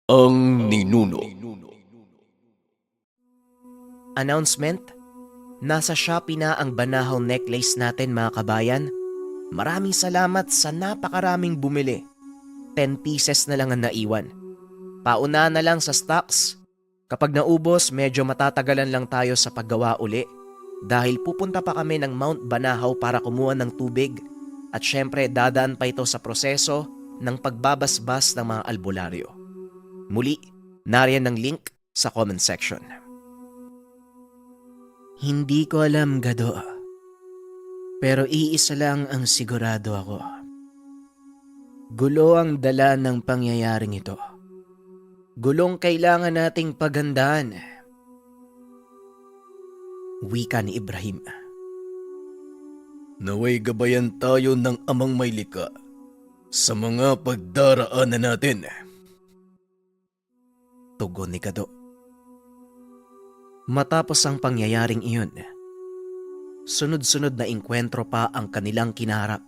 Ang ninuno. Announcement, nasa Shopee na ang Banahaw necklace natin mga kabayan. Maraming salamat sa napakaraming bumili. 10 pieces na lang ang naiwan. Pauna na lang sa stocks. Kapag naubos, medyo matatagalan lang tayo sa paggawa uli dahil pupunta pa kami ng Mount Banahaw para kumuha ng tubig at syempre dadaan pa ito sa proseso ng pagbabasbas ng mga albularyo. Muli, nariyan ang link sa comment section. Hindi ko alam, Gado. Pero iisa lang ang sigurado ako. Gulo ang dala ng pangyayaring ito. Gulong kailangan nating paghandaan. Wika ni Ibrahim. Naway gabayan tayo ng amang may lika sa mga pagdaraanan natin. Tugon ni Gado. Matapos ang pangyayaring iyon, sunod-sunod na engkwentro pa ang kanilang kinaharap.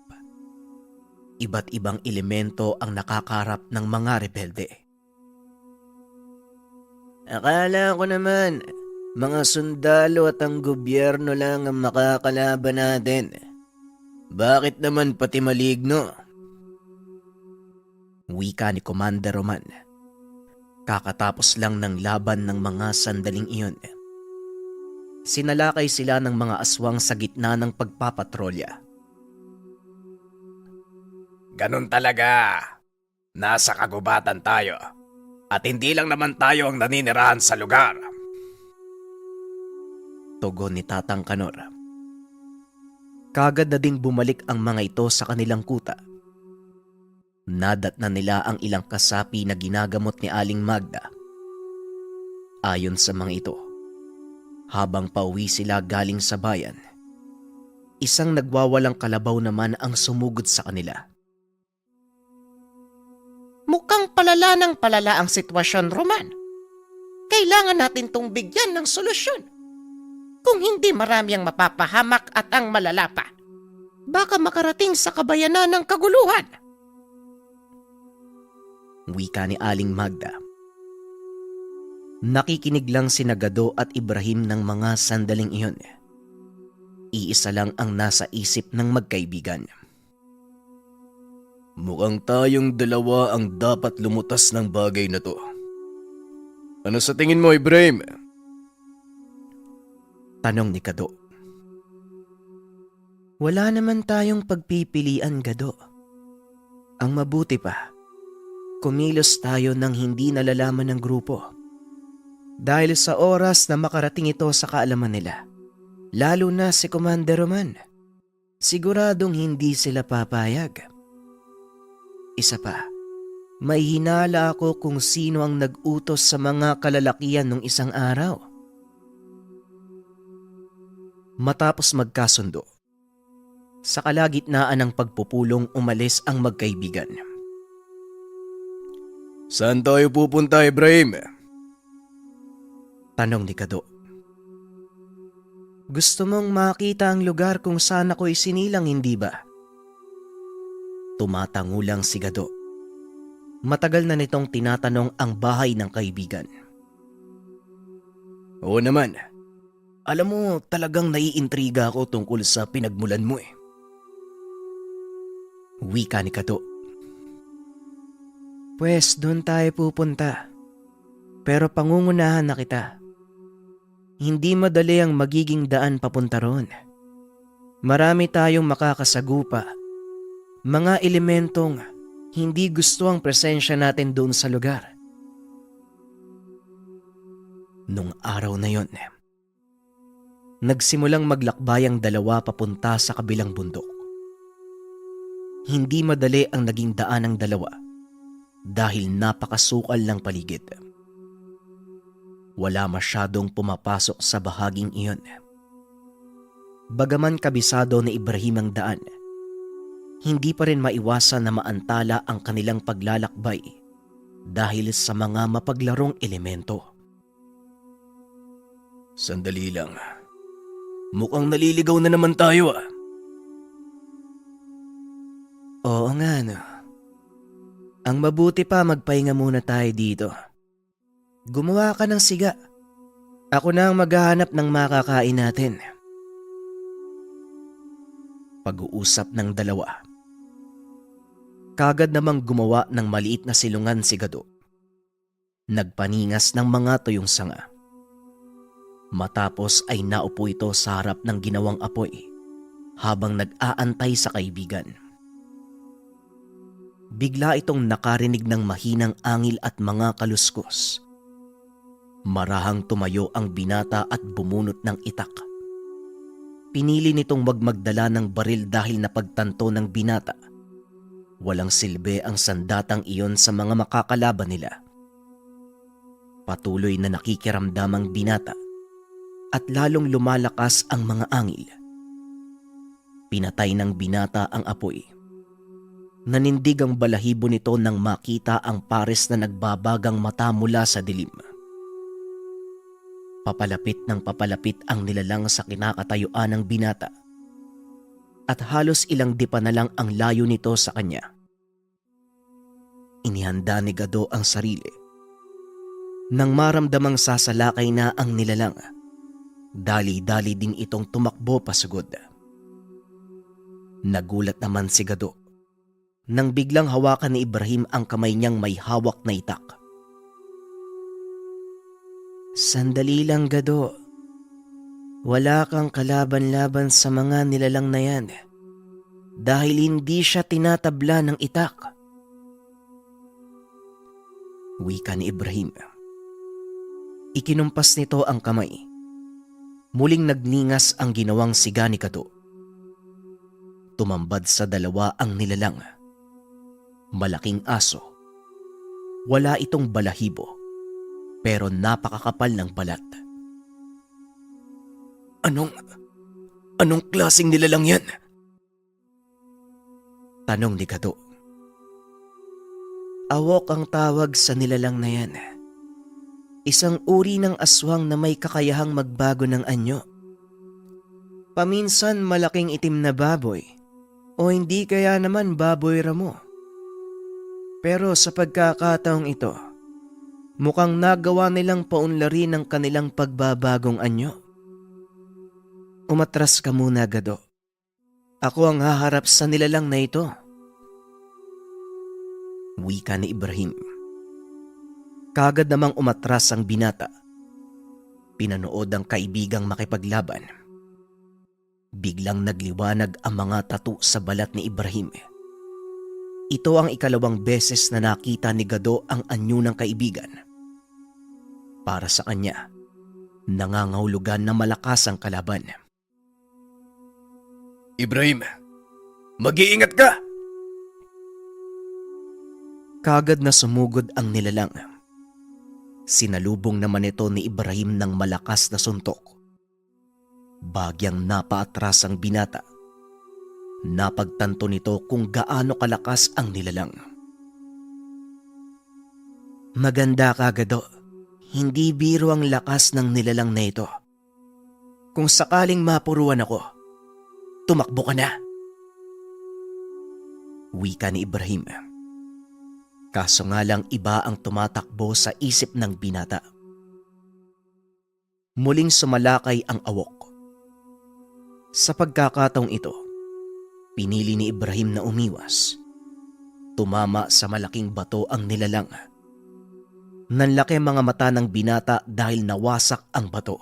Iba't ibang elemento ang nakakarap ng mga rebelde. Akala ko naman, mga sundalo at ang gobyerno lang ang makakalaban natin. Bakit naman pati maligno? Wika ni Commander Roman. Kakatapos lang ng laban ng mga sandaling iyon. Sinalakay sila ng mga aswang sa gitna ng pagpapatrolya. Ganun talaga. Nasa kagubatan tayo. At hindi lang naman tayo ang naninirahan sa lugar. Tugon ni Tatang Kanor. Kagad na ding bumalik ang mga ito sa kanilang kuta. Nadat na nila ang ilang kasapi na ginagamot ni Aling Magda. Ayon sa mga ito, habang pauwi sila galing sa bayan, isang nagwawalang kalabaw naman ang sumugod sa kanila. Mukhang palala ng palala ang sitwasyon, Roman. Kailangan natin tong bigyan ng solusyon. Kung hindi marami ang mapapahamak at ang malala pa, baka makarating sa kabayanan ng kaguluhan. Wika ni Aling Magda. Nakikinig lang si Gado at Ibrahim ng mga sandaling iyon. Iisa lang ang nasa isip ng magkaibigan. Mukhang tayong dalawa ang dapat lumutas ng bagay na to. Ano sa tingin mo, Ibrahim? Tanong ni Gado. Wala naman tayong pagpipilian, Gado. Ang mabuti pa, kumilos tayo nang hindi nalalaman ng grupo. Dahil sa oras na makarating ito sa kaalaman nila, lalo na si Commander Roman, siguradong hindi sila papayag. Isa pa, may hinala ako kung sino ang nag-utos sa mga kalalakihan nung isang araw. Matapos magkasundo, sa kalagitnaan ng pagpupulong umalis ang magkaibigan. Saan tayo pupunta, Ibrahim? Tanong ni Gado. Gusto mong makita ang lugar kung saan ako isinilang, hindi ba? Tumatangulang si Gado. Matagal na nitong tinatanong ang bahay ng kaibigan. Oo naman. Alam mo, talagang naiintriga ako tungkol sa pinagmulan mo eh. Wika ni Gado. Pwes, doon tayo pupunta. Pero pangungunahan na kita. Hindi madali ang magiging daan papunta roon. Marami tayong makakasagupa. Mga elementong hindi gusto ang presensya natin doon sa lugar. Nung araw na yon, nagsimulang maglakbay ang dalawa papunta sa kabilang bundok. Hindi madali ang naging daan ng dalawa dahil napakasukal ng paligid. Wala masyadong pumapasok sa bahaging iyon. Bagaman kabisado ni Ibrahim ang daan, hindi pa rin maiwasan na maantala ang kanilang paglalakbay dahil sa mga mapaglarong elemento. Sandali lang. Mukhang naliligaw na naman tayo ah. Oo nga no. Ang mabuti pa magpahinga muna tayo dito Gumawa ka ng siga. Ako na ang maghahanap ng makakain natin. Pag-uusap ng dalawa. Kagad namang gumawa ng maliit na silungan si Gado. Nagpaningas ng mga tuyong sanga. Matapos ay naupo ito sa harap ng ginawang apoy habang nag-aantay sa kaibigan. Bigla itong nakarinig ng mahinang angil at mga kaluskos. Marahang tumayo ang binata at bumunot ng itak. Pinili nitong wag magdala ng baril dahil napagtanto ng binata. Walang silbi ang sandatang iyon sa mga makakalaban nila. Patuloy na nakikiramdam ang binata at lalong lumalakas ang mga angil. Pinatay ng binata ang apoy. Nanindig ang balahibo nito nang makita ang pares na nagbabagang mata mula sa dilim. Papalapit ng papalapit ang nilalang sa kinakatayuan ng binata at halos ilang dipa na lang ang layo nito sa kanya. Inihanda ni Gado ang sarili. Nang maramdamang sasalakay na ang nilalang, dali-dali din itong tumakbo pasugod. Nagulat naman si Gado nang biglang hawakan ni Ibrahim ang kamay niyang may hawak na itak. Sandali lang, Gado. Wala kang kalaban-laban sa mga nilalang na yan dahil hindi siya tinatabla ng itak. Wika ni Ibrahim. Ikinumpas nito ang kamay. Muling nagningas ang ginawang siga ni Gado. Tumambad sa dalawa ang nilalang. Malaking aso. Wala itong balahibo, pero napakakapal ng balat. Anong klaseng nilalang yan? Tanong ni Gado. Awok ang tawag sa nilalang na yan. Isang uri ng aswang na may kakayahang magbago ng anyo. Paminsan malaking itim na baboy o hindi kaya naman baboy ramo. Pero sa pagkakataong ito, mukhang nagawa nilang paunlari ng kanilang pagbabagong anyo. Umatras ka muna, Gado. Ako ang haharap sa nilalang na ito. Wika ni Ibrahim. Kagad namang umatras ang binata. Pinanood ang kaibigang makipaglaban. Biglang nagliwanag ang mga tattoo sa balat ni Ibrahim. Ito ang ikalawang beses na nakita ni Gado ang anyo ng kaibigan. Para sa kanya, nangangahulugan na malakas ang kalaban. Ibrahim, mag-iingat ka! Kagad na sumugod ang nilalang. Sinalubong naman ito ni Ibrahim ng malakas na suntok. Bagyang napaatras ang binata. Napagtanto nito kung gaano kalakas ang nilalang. Maganda ka, Gado. Hindi biro ang lakas ng nilalang na ito. Kung sakaling mapuruan ako, tumakbo ka na. Wika ni Ibrahim. Kaso nga lang iba ang tumatakbo sa isip ng binata. Muling sumalakay ang awok. Sa pagkakataong ito, pinili ni Ibrahim na umiwas. Tumama sa malaking bato ang nilalang. Nanlaki mga mata ng binata dahil nawasak ang bato.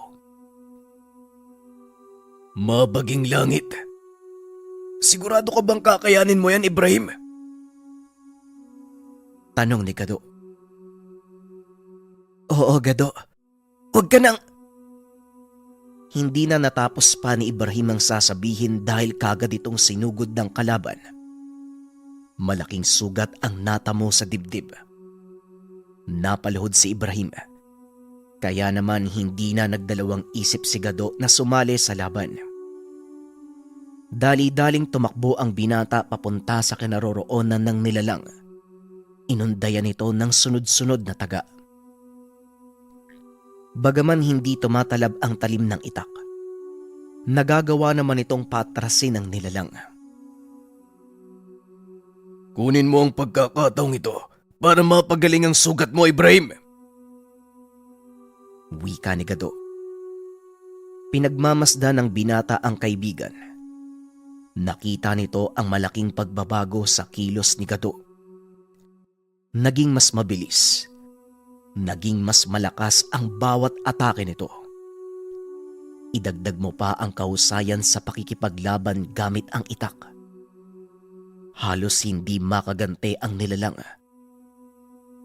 Mabaging langit. Sigurado ka bang kakayanin mo yan, Ibrahim? Tanong ni Gado. Oo, Gado. Huwag ka nang... Hindi na natapos pa ni Ibrahim ang sasabihin dahil kagad itong sinugod ng kalaban. Malaking sugat ang natamo sa dibdib. Napaluhod si Ibrahim. Kaya naman hindi na nagdalawang isip si Gado na sumali sa laban. Dali-daling tumakbo ang binata papunta sa kinaroroonan ng nilalang. Inundayan ito ng sunod-sunod na taga. Bagaman hindi tumatalab ang talim ng itak, nagagawa naman itong patrasin ng nilalang. Kunin mo ang pagkakataong ito para mapagaling ang sugat mo, Ibrahim. Wika ni Gado. Pinagmamasdan ng binata ang kaibigan. Nakita nito ang malaking pagbabago sa kilos ni Gado. Naging mas mabilis. Naging mas malakas ang bawat atake nito. Idagdag mo pa ang kahusayan sa pakikipaglaban gamit ang itak. Halos hindi makagante ang nilalang.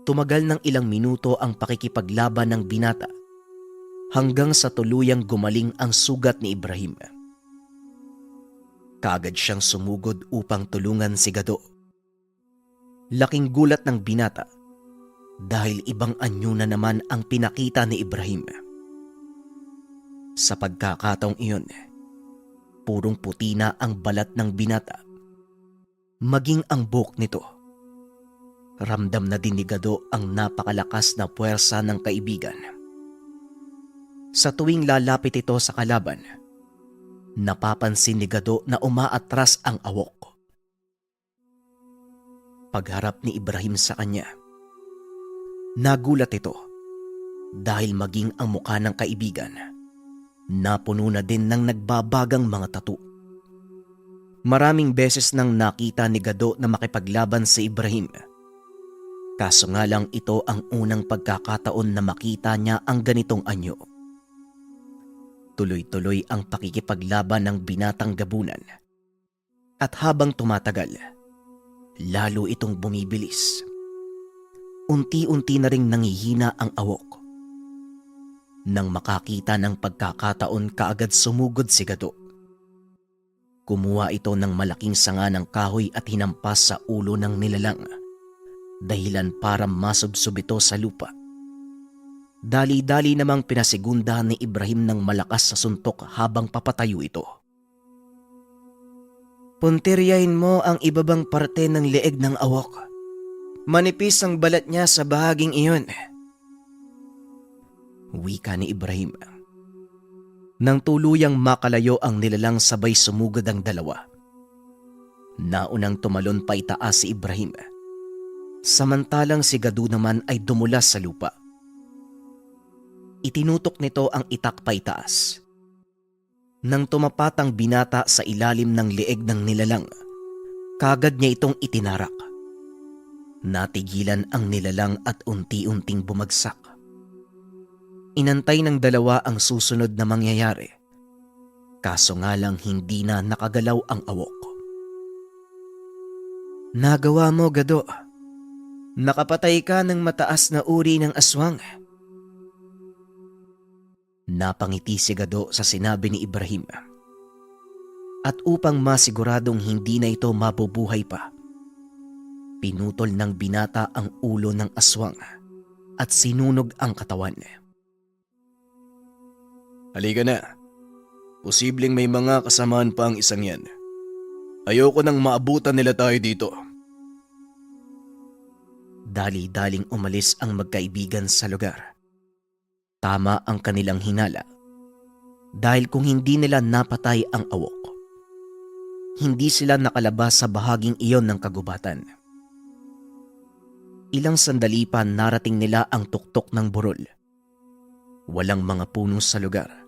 Tumagal ng ilang minuto ang pakikipaglaban ng binata hanggang sa tuluyang gumaling ang sugat ni Ibrahim. Kaagad siyang sumugod upang tulungan si Gado. Laking gulat ng binata dahil ibang anyo na naman ang pinakita ni Ibrahim. Sa pagkakataong iyon, purong puti na ang balat ng binata, maging ang buhok nito. Ramdam na din ni Gado ang napakalakas na puwersa ng kaibigan. Sa tuwing lalapit ito sa kalaban, napapansin ni Gado na umaatras ang awok. Pagharap ni Ibrahim sa kanya, nagulat ito dahil maging ang mukha ng kaibigan napuno na din ng nagbabagang mga tattoo. Maraming beses nang nakita ni Gado na makipaglaban si Ibrahim. Kaso nga lang ito ang unang pagkakataon na makita niya ang ganitong anyo. Tuloy-tuloy ang pakikipaglaban ng binatang gabunan. At habang tumatagal, lalo itong bumibilis. Unti-unti na ring nangihina ang awok. Nang makakita ng pagkakataon, kaagad sumugod si Gado. Kumuha ito ng malaking sanga ng kahoy at hinampas sa ulo ng nilalang, dahilan para masubsob ito sa lupa. Dali-dali namang pinasigundahan ni Ibrahim ng malakas sa suntok habang papatayo ito. Puntiryahin mo ang ibabang parte ng leeg ng awok. Manipis ang balat niya sa bahaging iyon. Wika ni Ibrahim. Nang tuluyang makalayo ang nilalang, sabay sumugod ang dalawa. Naunang tumalon pa itaas si Ibrahim. Samantalang si Gado naman ay dumulas sa lupa. Itinutok nito ang itak pa itaas. Nang tumapat ang binata sa ilalim ng leeg ng nilalang, kagad niya itong itinarak. Natigilan ang nilalang at unti-unting bumagsak. Inantay ng dalawa ang susunod na mangyayari. Kaso nga lang hindi na nakagalaw ang awok. Nagawa mo, Gado. Nakapatay ka ng mataas na uri ng aswang. Napangiti si Gado sa sinabi ni Ibrahim. At upang masiguradong hindi na ito mabubuhay pa, pinutol ng binata ang ulo ng aswang at sinunog ang katawan. Halika na. Posibleng may mga kasamaan pa ang isang yan. Ayoko nang maabutan nila tayo dito. Dali-daling umalis ang magkaibigan sa lugar. Tama ang kanilang hinala. Dahil kung hindi nila napatay ang awok, hindi sila nakalabas sa bahaging iyon ng kagubatan. Ilang sandali pa narating nila ang tuktok ng burol. Walang mga puno sa lugar.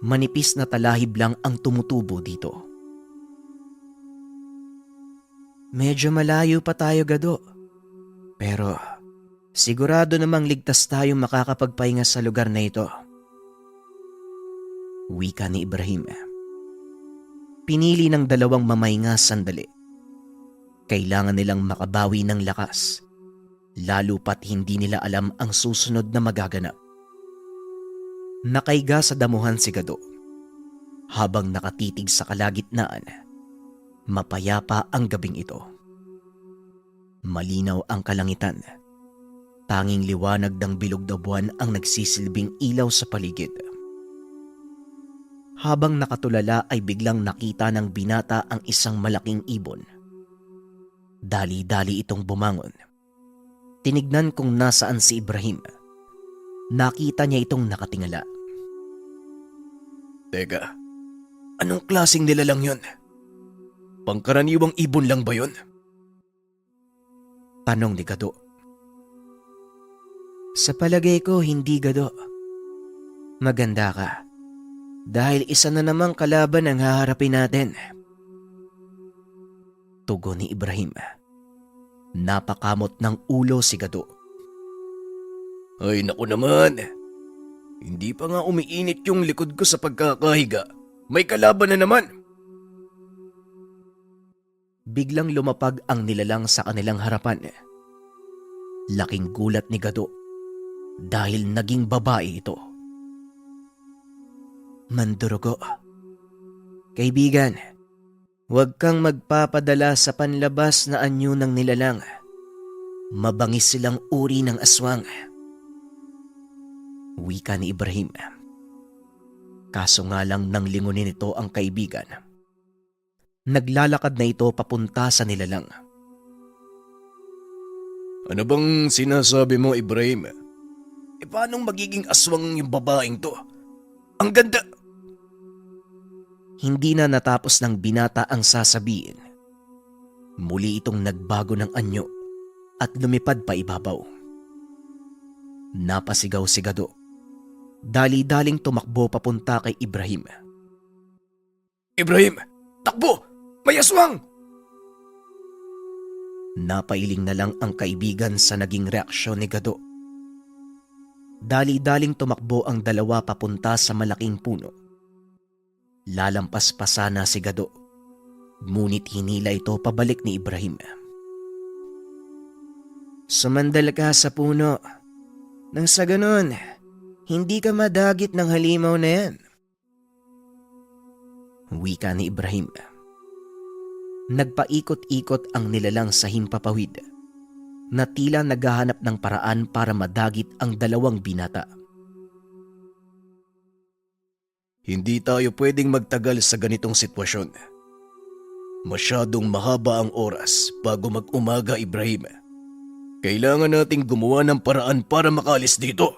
Manipis na talahib lang ang tumutubo dito. Medyo malayo pa tayo, Gado. Pero sigurado namang ligtas tayong makakapagpahinga sa lugar na ito. Wika ni Ibrahim. Pinili ng dalawang mamahinga sandali. Kailangan nilang makabawi ng lakas, lalo pat hindi nila alam ang susunod na magaganap. Nakaiga sa damuhan si Gado. Habang nakatitig sa kalagitnaan, mapayapa ang gabing ito. Malinaw ang kalangitan. Tanging liwanag ng bilog na buwan ang nagsisilbing ilaw sa paligid. Habang nakatulala ay biglang nakita ng binata ang isang malaking ibon. Dali-dali itong bumangon. Tinignan kung nasaan si Ibrahim. Nakita niya itong nakatingala. Teka, anong klaseng nilalang yun? Pangkaraniwang ibon lang ba yun? Tanong ni Gado. Sa palagay ko, hindi, Gado. Maganda ka. Dahil isa na namang kalaban ang haharapin natin. Tugon ni Ibrahim. Napakamot ng ulo si Gado. Ay naku naman. Hindi pa nga umiinit yung likod ko sa pagkakahiga. May kalaban na naman. Biglang lumapag ang nilalang sa kanilang harapan. Laking gulat ni Gado dahil naging babae ito. Mandurugo. Kaibigan, huwag kang magpapadala sa panlabas na anyo ng nilalang. Mabangis silang uri ng aswang. Wika ni Ibrahim. Kaso nga lang nang lingunin nito ang kaibigan. Naglalakad na ito papunta sa nilalang. Ano bang sinasabi mo, Ibrahim? Paanong magiging aswang yung babaeng to? Ang ganda! Hindi na natapos ng binata ang sasabihin. Muli itong nagbago ng anyo at lumipad pa ibabaw. Napasigaw si Gado. Dali-daling tumakbo papunta kay Ibrahim. Ibrahim! Takbo! May aswang! Napailing na lang ang kaibigan sa naging reaksyon ni Gado. Dali-daling tumakbo ang dalawa papunta sa malaking puno. Lalampas pa sana si Gado, ngunit hinila ito pabalik ni Ibrahim. Sumandal ka sa puno. Nang sa ganon, hindi ka madagit ng halimaw na yan. Wika ni Ibrahim. Nagpaikot-ikot ang nilalang sa himpapawid na tila naghahanap ng paraan para madagit ang dalawang binata. Hindi tayo pwedeng magtagal sa ganitong sitwasyon. Masyadong mahaba ang oras bago mag-umaga, Ibrahim. Kailangan nating gumawa ng paraan para makalis dito.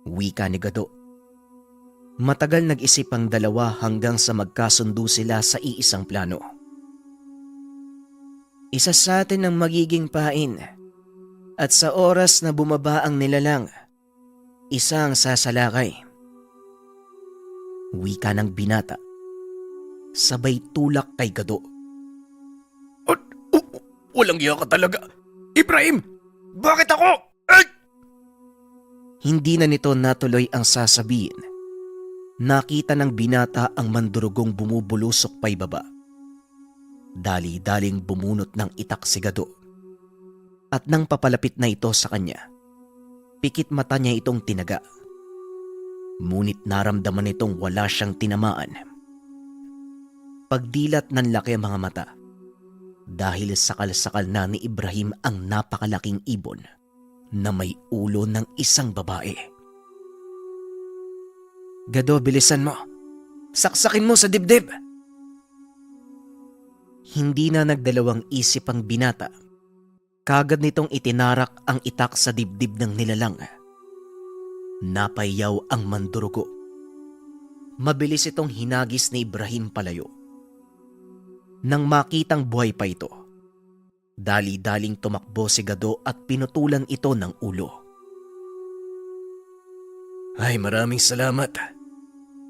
Wika ni Gado. Matagal nag-isip ang dalawa hanggang sa magkasundo sila sa iisang plano. Isa sa atin ang magiging pain. At sa oras na bumaba ang nilalang, isa ang sasalakay. Wika ng binata. Sabay tulak kay Gado. Walang iya ka talaga. Ibrahim! Bakit ako? Ay! Hindi na nito natuloy ang sasabihin. Nakita ng binata ang mandurugong bumubulusok pa ibaba. Dali-daling bumunot ng itak si Gado. At nang papalapit na ito sa kanya, pikit mata niya itong tinaga. Ngunit naramdaman itong wala siyang tinamaan. Pagdilat ng laki ang mga mata dahil sakal-sakal na ni Ibrahim ang napakalaking ibon na may ulo ng isang babae. Gado, bilisan mo. Saksakin mo sa dibdib. Hindi na nagdalawang isip ang binata. Kagad nitong itinarak ang itak sa dibdib ng nilalang. Napayaw ang mandurugo. Mabilis itong hinagis ni Ibrahim palayo. Nang makitang buhay pa ito, dali-daling tumakbo si Gado at pinutulan ito ng ulo. Ay, maraming salamat.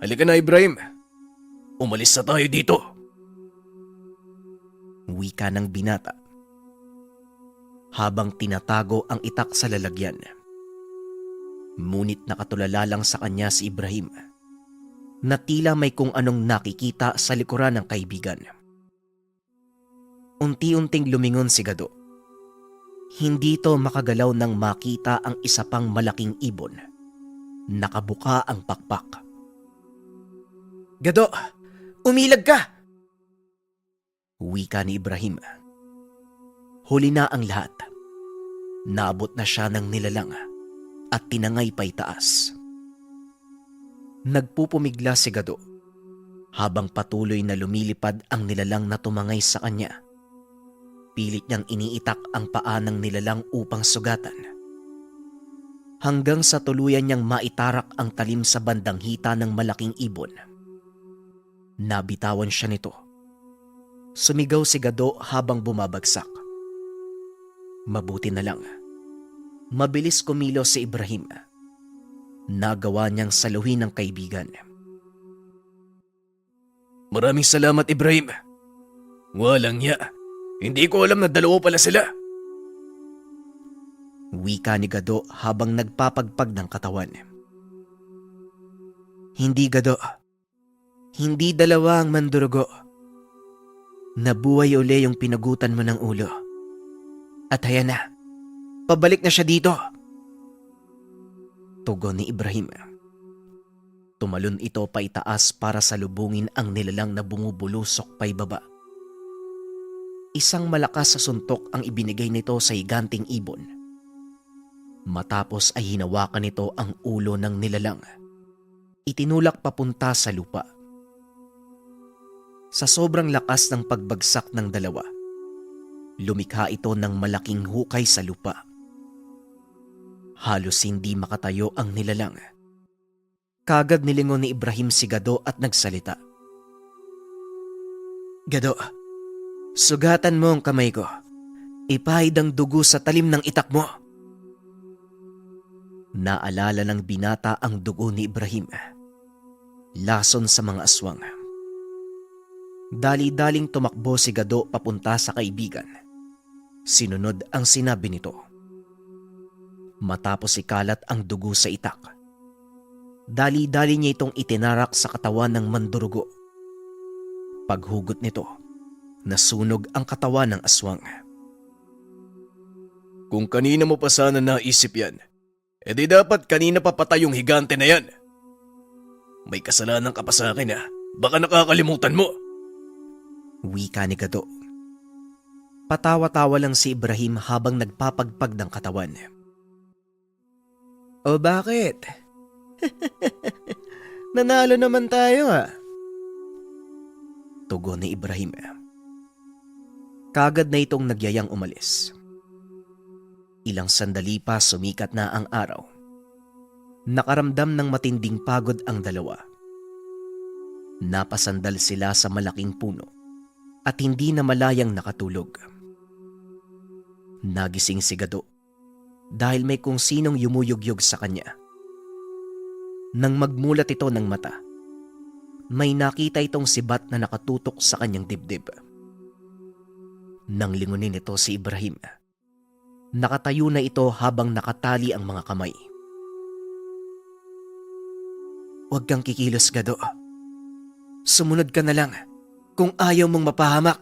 Halika na, Ibrahim. Umalis na tayo dito. Wika ng binata. Habang tinatago ang itak sa lalagyan. Ngunit nakatulala lang sa kanya si Ibrahim na tila may kung anong nakikita sa likuran ng kaibigan. Unti-unting lumingon si Gado. Hindi ito makagalaw nang makita ang isa pang malaking ibon. Nakabuka ang pakpak. Gado, umilag ka! Wika ni Ibrahim. Huli na ang lahat. Naabot na siya ng nilalang at tinangay pa itaas. Nagpupumigla si Gado habang patuloy na lumilipad ang nilalang na tumangay sa kanya. Pilit niyang iniitak ang paa ng nilalang upang sugatan. Hanggang sa tuluyan niyang maitarak ang talim sa bandang hita ng malaking ibon. Nabitawan siya nito. Sumigaw si Gado habang bumabagsak. Mabuti na lang. Mabilis kumilos si Ibrahim nagawa niyang saluhin ng kaibigan. Maraming salamat, Ibrahim. Walang ya. Hindi ko alam na dalawa pala sila. Wika ni Gado habang nagpapagpag ng katawan. Hindi, Gado. Hindi dalawa ang mandurugo. Nabuhay uli yung pinagutan mo ng ulo. At hayan na, pabalik na siya dito. Tugon ni Ibrahim. Tumalon ito pa itaas para salubungin ang nilalang na bumubulusok pa ibaba. Isang malakas sa suntok ang ibinigay nito sa higanting ibon. Matapos ay hinawakan nito ang ulo ng nilalang. Itinulak papunta sa lupa. Sa sobrang lakas ng pagbagsak ng dalawa, lumikha ito ng malaking hukay sa lupa. Halos hindi makatayo ang nilalang. Kagad nilingon ni Ibrahim si Gado at nagsalita. Gado, sugatan mo ang kamay ko. Ipahid ang dugo sa talim ng itak mo. Naalala ng binata ang dugo ni Ibrahim. Lason sa mga aswang. Dali-daling tumakbo si Gado papunta sa kaibigan. Sinunod ang sinabi nito. Matapos ikalat ang dugo sa itak, dali-dali niya itong itinarak sa katawan ng mandurugo. Paghugot nito, nasunog ang katawan ng aswang. Kung kanina mo pa sana naisip yan, edi dapat kanina pa patay yung higante na yan. May kasalanan ka pa sa akin ha. Baka nakakalimutan mo. Wika ni Gado. Patawa-tawa lang si Ibrahim habang nagpapagpag ng katawan. O bakit? Nanalo naman tayo ha. Tugon ni Ibrahim. Kagad na itong nagyayang umalis. Ilang sandali pa sumikat na ang araw. Nakaramdam ng matinding pagod ang dalawa. Napasandal sila sa malaking puno at hindi na malayang nakatulog. Nagising si Gado dahil may kung sinong yumuyugyug sa kanya. Nang magmulat ito ng mata, may nakita itong sibat na nakatutok sa kanyang dibdib. Nang lingunin ito si Ibrahim, nakatayo na ito habang nakatali ang mga kamay. Huwag kang kikilos, Gado. Sumunod ka na lang kung ayaw mong mapahamak.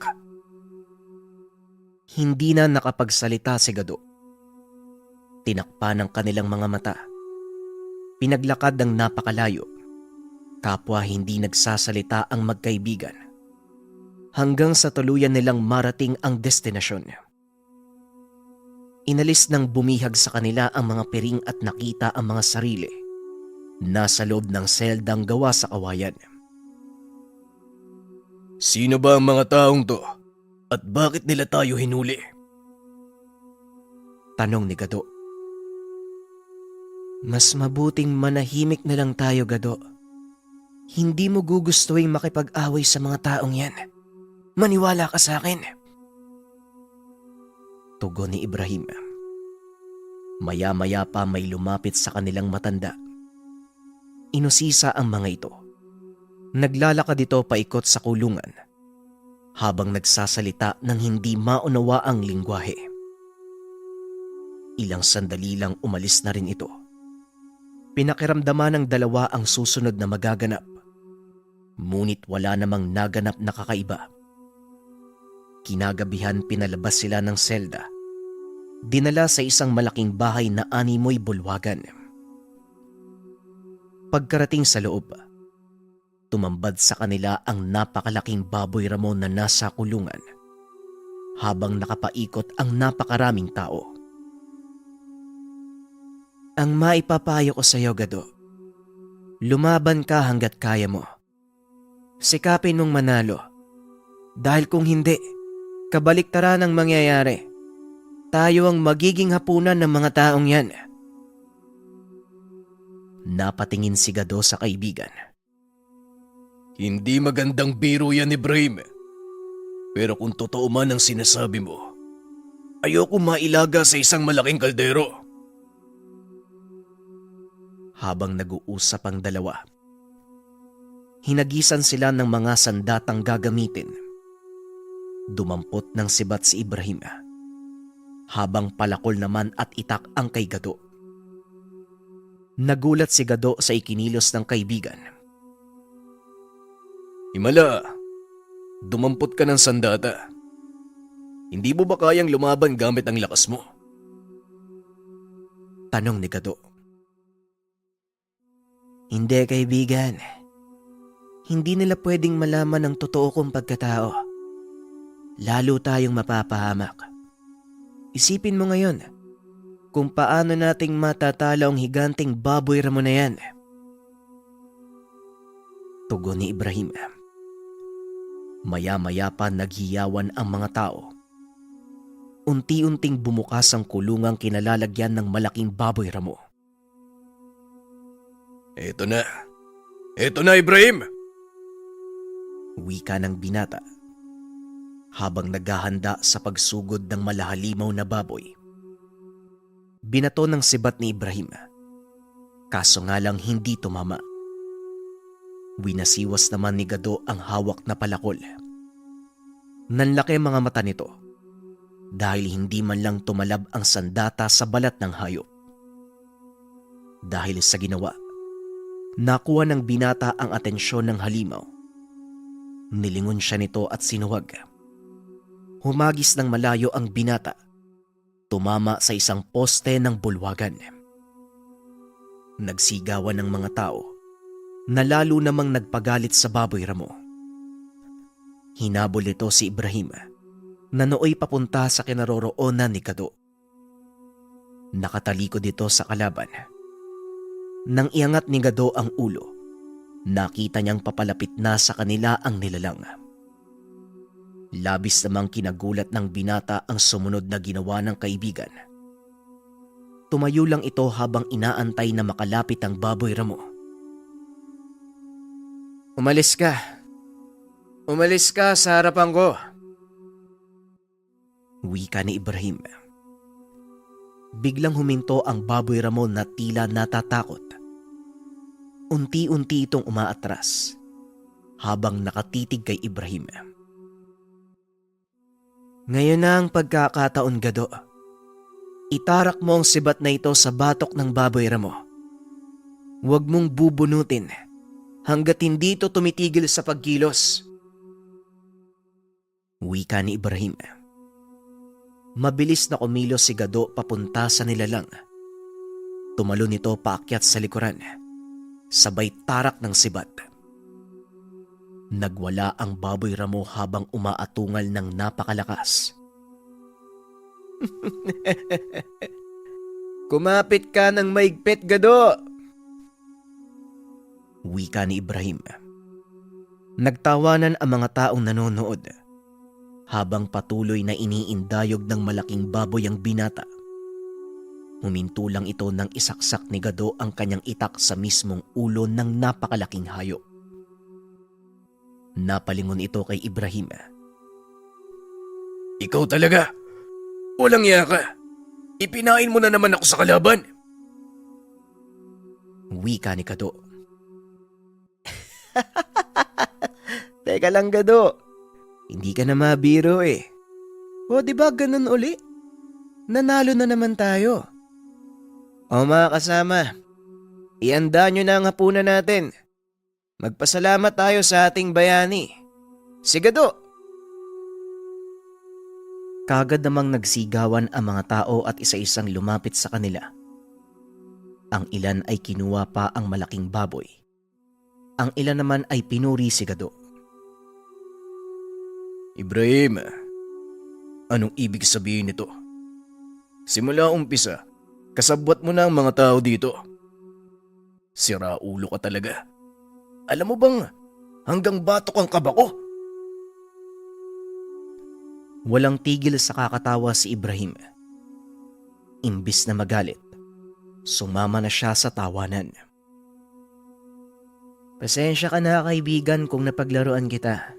Hindi na nakapagsalita si Gado. Tinakpan ng kanilang mga mata. Pinaglakad ng napakalayo. Kapwa hindi nagsasalita ang magkaibigan. Hanggang sa tuluyan nilang marating ang destinasyon. Inalis ng bumihag sa kanila ang mga piring at nakita ang mga sarili. Nasa loob ng seldang gawa sa kawayan. Sino ba ang mga taong to? At bakit nila tayo hinuli? Tanong ni Gado. Mas mabuting manahimik na lang tayo, Gado. Hindi mo gugustuhin makipag-away sa mga taong yan. Maniwala ka sa akin. Tugon ni Ibrahim. Maya-maya pa may lumapit sa kanilang matanda. Inusisa ang mga ito. Naglalakad ito paikot sa kulungan habang nagsasalita ng hindi maunawaang lingwahe. Ilang sandali lang umalis na rin ito. Pinakiramdaman ng dalawa ang susunod na magaganap. Ngunit wala namang naganap na kakaiba. Kinagabihan pinalabas sila ng selda. Dinala sa isang malaking bahay na animoy bulwagan. Pagkarating sa loob, tumambad sa kanila ang napakalaking baboy ramon na nasa kulungan habang nakapaikot ang napakaraming tao. Ang maipapayo ko sa iyo, Gado, lumaban ka hanggat kaya mo. Sikapin mong manalo. Dahil kung hindi, kabaliktaran ang mangyayari. Tayo ang magiging hapunan ng mga taong yan. Napatingin si Gado sa kaibigan. Hindi magandang biro yan, Ibrahim. Pero kung totoo man ang sinasabi mo, ayoko mailaga sa isang malaking kaldero. Habang nag-uusap ang dalawa, hinagisan sila ng mga sandatang gagamitin. Dumampot ng sibat si Ibrahim, habang palakol naman at itak ang kay Gado. Nagulat si Gado sa ikinilos ng kaibigan. Himala, dumampot ka ng sandata. Hindi mo ba kayang lumaban gamit ang lakas mo? Tanong ni Gado. Hindi, kaibigan. Hindi nila pwedeng malaman ang totoo kong pagkatao. Lalo tayong mapapahamak. Isipin mo ngayon kung paano nating matatalo ang higanting baboy ramo na yan. Tugon ni Ibrahim. Maya-maya pa naghiyawan ang mga tao. Unti-unting bumukas ang kulungang kinalalagyan ng malaking baboy ramo. Eto na. Eto na, Ibrahim! Wika ng binata habang naghahanda sa pagsugod ng malahalimaw na baboy. Binato ng sibat ni Ibrahim, kaso nga lang hindi tumama. Winasiwas naman ni Gado ang hawak na palakol. Nanlaki mga mata nito dahil hindi man lang tumalab ang sandata sa balat ng hayop. Dahil sa ginawa, nakuha ng binata ang atensyon ng halimaw. Nilingon siya nito at sinuwag. Humagis ng malayo ang binata. Tumama sa isang poste ng bulwagan. Nagsigawan ng mga tao na lalo namang nagpagalit sa baboy ramo. Hinabol ito si Ibrahim na nooy papunta sa kinaroroonan ni Gado. Nakatalikod ito sa kalaban. Nang iangat ni Gado ang ulo, nakita niyang papalapit na sa kanila ang nilalang. Labis namang kinagulat ng binata ang sumunod na ginawa ng kaibigan. Tumayo lang ito habang inaantay na makalapit ang baboy ramo. Umalis ka. Umalis ka sa harapan ko. Wika ni Ibrahim. Biglang huminto ang baboy ramo na tila natatakot. Unti-unti itong umaatras habang nakatitig kay Ibrahim. Ngayon na ang pagkakataon, Gado. Itarak mo ang sibat na ito sa batok ng baboy ramo. Huwag mong bubunutin hanggat hindi ito tumitigil sa pagkilos. Wika ni Ibrahim. Mabilis na kumilos si Gado papunta sa nilalang. Tumalon ito paakyat sa likuran, sabay tarak ng sibat. Nagwala ang baboy ramo habang umaatungal ng napakalakas. Kumapit ka ng maigpit, Gado! Wika ni Ibrahim. Nagtawanan ang mga taong nanonood habang patuloy na iniindayog ng malaking baboy ang binata. Huminto lang ito nang isaksak ni Gado ang kanyang itak sa mismong ulo ng napakalaking hayop. Napalingon ito kay Ibrahim. Ikaw talaga? Walang iya ka. Ipinain mo na naman ako sa kalaban. Wika ni Gado. Teka lang, Gado. Hindi ka na mabiro eh. O di ba ganun uli? Nanalo na naman tayo. O mga kasama, ihanda nyo na ang hapunan natin. Magpasalamat tayo sa ating bayani. Si Gado! Kagad namang nagsigawan ang mga tao at isa-isang lumapit sa kanila. Ang ilan ay kinuha pa ang malaking baboy. Ang ilan naman ay pinuri si Gado. Ibrahim, anong ibig sabihin nito? Simula umpisa, kasabwat mo na ang mga tao dito. Sira ulo ka talaga. Alam mo bang hanggang batok ang kaba ko? Walang tigil sa kakatawa si Ibrahim. Imbis na magalit, sumama na siya sa tawanan. Pasensya ka na, kaibigan, kung napaglaruan kita.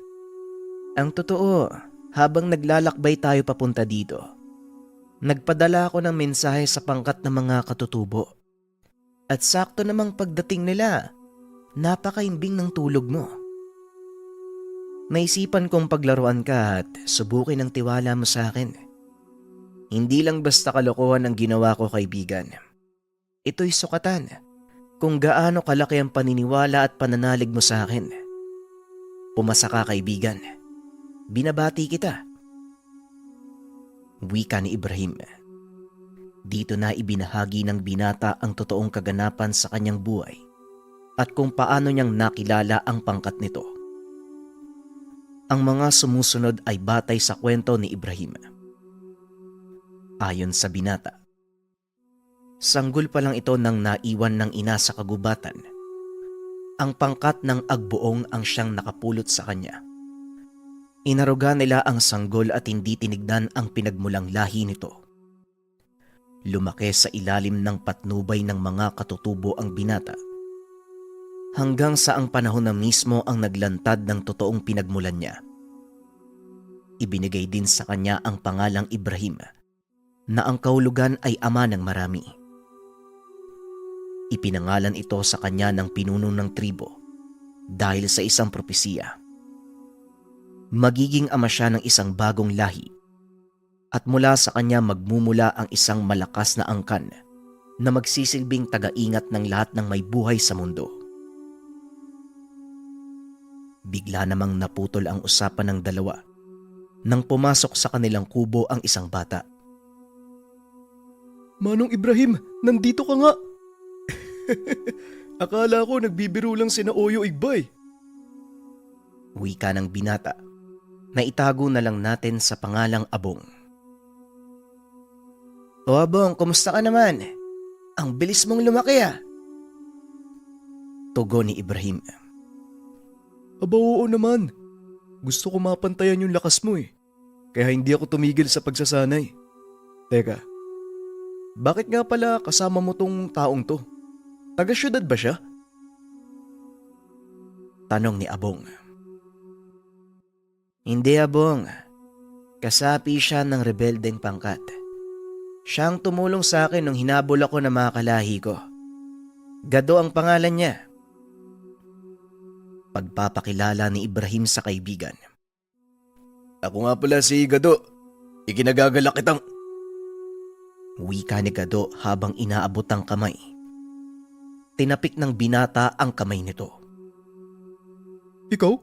Ang totoo, habang naglalakbay tayo papunta dito, nagpadala ako ng mensahe sa pangkat ng mga katutubo. At sakto namang pagdating nila, napakaimbing ng tulog mo. Naisipan kong paglaruan ka at subukin ang tiwala mo sa akin. Hindi lang basta kalokohan ang ginawa ko, kaibigan. Ito'y sukatan kung gaano kalaki ang paniniwala at pananalig mo sa akin. Pumasa ka, kaibigan. Binabati kita. Wika ni Ibrahim. Dito na ibinahagi ng binata ang totoong kaganapan sa kanyang buhay at kung paano niyang nakilala ang pangkat nito. Ang mga sumusunod ay batay sa kwento ni Ibrahim. Ayon sa binata, sanggol pa lang ito nang naiwan ng ina sa kagubatan. Ang pangkat ng agbuong ang siyang nakapulot sa kanya. Inaruga nila ang sanggol at hindi tinignan ang pinagmulang lahi nito. Lumaki sa ilalim ng patnubay ng mga katutubo ang binata. Hanggang sa ang panahon na mismo ang naglantad ng totoong pinagmulan niya. Ibinigay din sa kanya ang pangalang Ibrahim, na ang kahulugan ay ama ng marami. Ipinangalan ito sa kanya ng pinuno ng tribo dahil sa isang propesiya. Magiging ama siya ng isang bagong lahi at mula sa kanya magmumula ang isang malakas na angkan na magsisilbing taga-ingat ng lahat ng may buhay sa mundo. Bigla namang naputol ang usapan ng dalawa nang pumasok sa kanilang kubo ang isang bata. Manong Ibrahim, nandito ka nga. Akala ko nagbibiro lang sina Oyo Igbay. Wika ng binata na itago na lang natin sa pangalang Abong. O Abong, kumusta ka naman? Ang bilis mong lumaki ah. Tugon ni Ibrahim. Aba oo naman. Gusto ko mapantayan yung lakas mo eh. Kaya hindi ako tumigil sa pagsasanay. Teka, bakit nga pala kasama mo tong taong to? Taga-syudad ba siya? Tanong ni Abong. Hindi Abong. Kasapi siya ng rebeldeng pangkat. Siya ang tumulong sa akin nung hinabol ako ng mga kalahi ko. Gado ang pangalan niya. Pagpapakilala ni Ibrahim sa kaibigan. Ako nga pala si Gado. Ikinagagalak kitang... Wika ni Gado habang inaabot ang kamay. Tinapik ng binata ang kamay nito. Ikaw?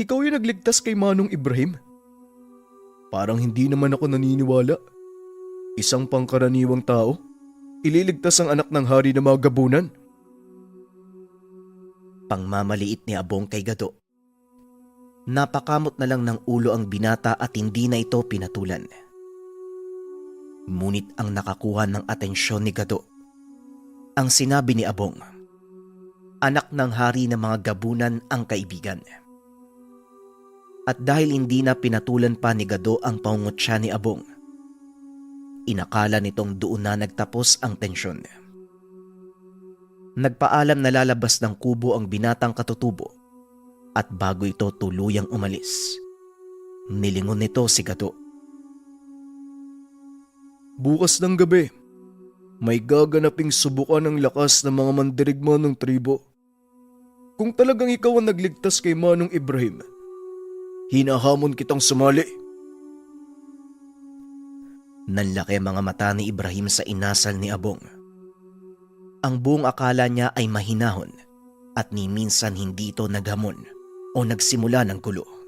Ikaw yung nagligtas kay Manong Ibrahim? Parang hindi naman ako naniniwala. Isang pangkaraniwang tao, ililigtas ang anak ng hari ng mga gabunan. Pangmamaliit ni Abong kay Gado. Napakamot na lang ng ulo ang binata at hindi na ito pinatulan. Ngunit ang nakakuha ng atensyon ni Gado, ang sinabi ni Abong, anak ng hari ng mga gabunan ang kaibigan. At dahil hindi na pinatulan pa ni Gado ang pangungutya ni Abong, inakala nitong doon na nagtapos ang tensyon. Nagpaalam na lalabas ng kubo ang binatang katutubo at bago ito tuluyang umalis, nilingon nito si Gado. Bukas ng gabi, may gaganaping subukan ng lakas ng mga mandirigma ng tribo. Kung talagang ikaw ang nagligtas kay Manong Ibrahim, hinahamon kitang sumali. Nanlaki mga mata ni Ibrahim sa inasal ni Abong. Ang buong akala niya ay mahinahon at ni minsan hindi ito naghamon o nagsimula ng gulo.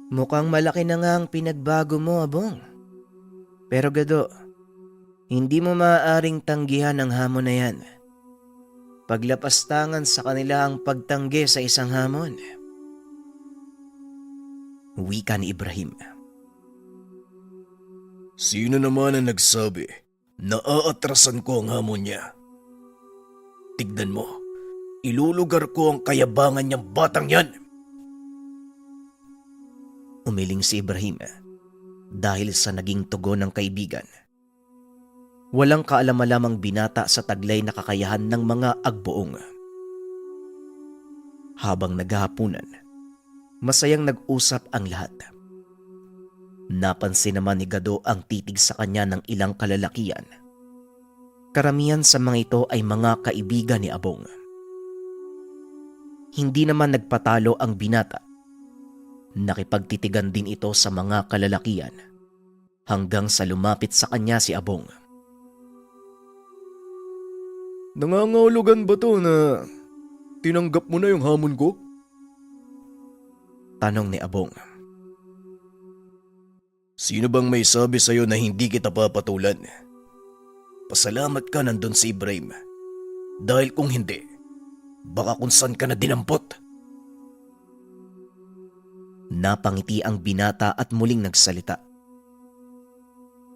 Mukhang malaki na nga ang pinagbago mo, Abong. Pero Gado, hindi mo maaaring tanggihan ang hamon na yan. Paglapastangan sa kanila ang pagtanggi sa isang hamon. Wika ni Ibrahim. Sino naman ang nagsabi na aatrasan ko ang hamon niya? Tignan mo, ilulugar ko ang kayabangan niyang batang yan. Umiling si Ibrahim dahil sa naging tugon ng kaibigan. Walang kaalam-alamang binata sa taglay na kakayahan ng mga agbuong. Habang naghahapunan, masayang nag-usap ang lahat. Napansin naman ni Gado ang titig sa kanya ng ilang kalalakian. Karamihan sa mga ito ay mga kaibigan ni Abong. Hindi naman nagpatalo ang binata. Nakipagtitigan din ito sa mga kalalakian hanggang sa lumapit sa kanya si Abong. Nangangahulugan ba to na tinanggap mo na yung hamon ko? Tanong ni Abong. Sino bang may sabi sa'yo na hindi kita papatulan? Pasalamat ka nandun si Ibrahim. Dahil kung hindi, baka kung saan ka na dinampot. Napangiti ang binata at muling nagsalita.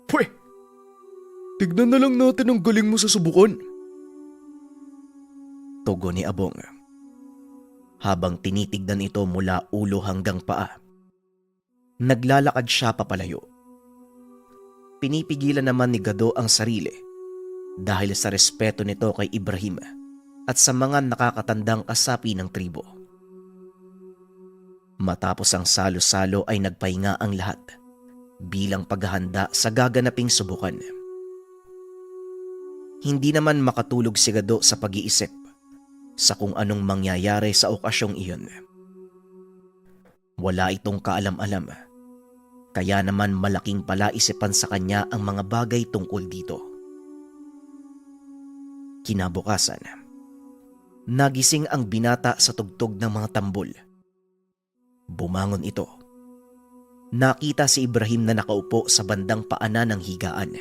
Pwe! Tignan na lang natin ang galing mo sa subukan. Tugon ni Abong. Habang tinitignan ito mula ulo hanggang paa. Naglalakad siya papalayo. Pinipigilan naman ni Gado ang sarili dahil sa respeto nito kay Ibrahim at sa mga nakakatandang kasapi ng tribo. Matapos ang salo-salo ay nagpahinga ang lahat bilang paghahanda sa gaganaping subukan. Hindi naman makatulog si Gado sa pag-iisip sa kung anong mangyayari sa okasyong iyon. Wala itong kaalam-alam, kaya naman malaking palaisipan sa kanya ang mga bagay tungkol dito. Kinabukasan, nagising ang binata sa tugtog ng mga tambol. Bumangon ito. Nakita si Ibrahim na nakaupo sa bandang paanan ng higaan.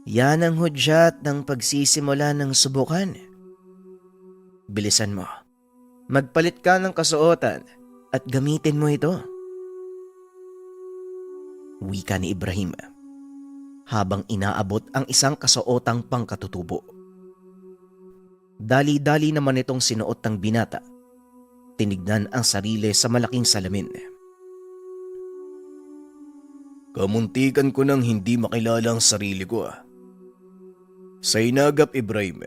Yan ang hudyat ng pagsisimula ng subukan. Bilisan mo. Magpalit ka ng kasuotan at gamitin mo ito. Wika ni Ibrahim habang inaabot ang isang kasuotang pangkatutubo. Dali-dali naman itong sinuot ng binata. Tinignan ang sarili sa malaking salamin. Kamuntikan ko nang hindi makilala ang sarili ko Sa inagap, Ibrahim,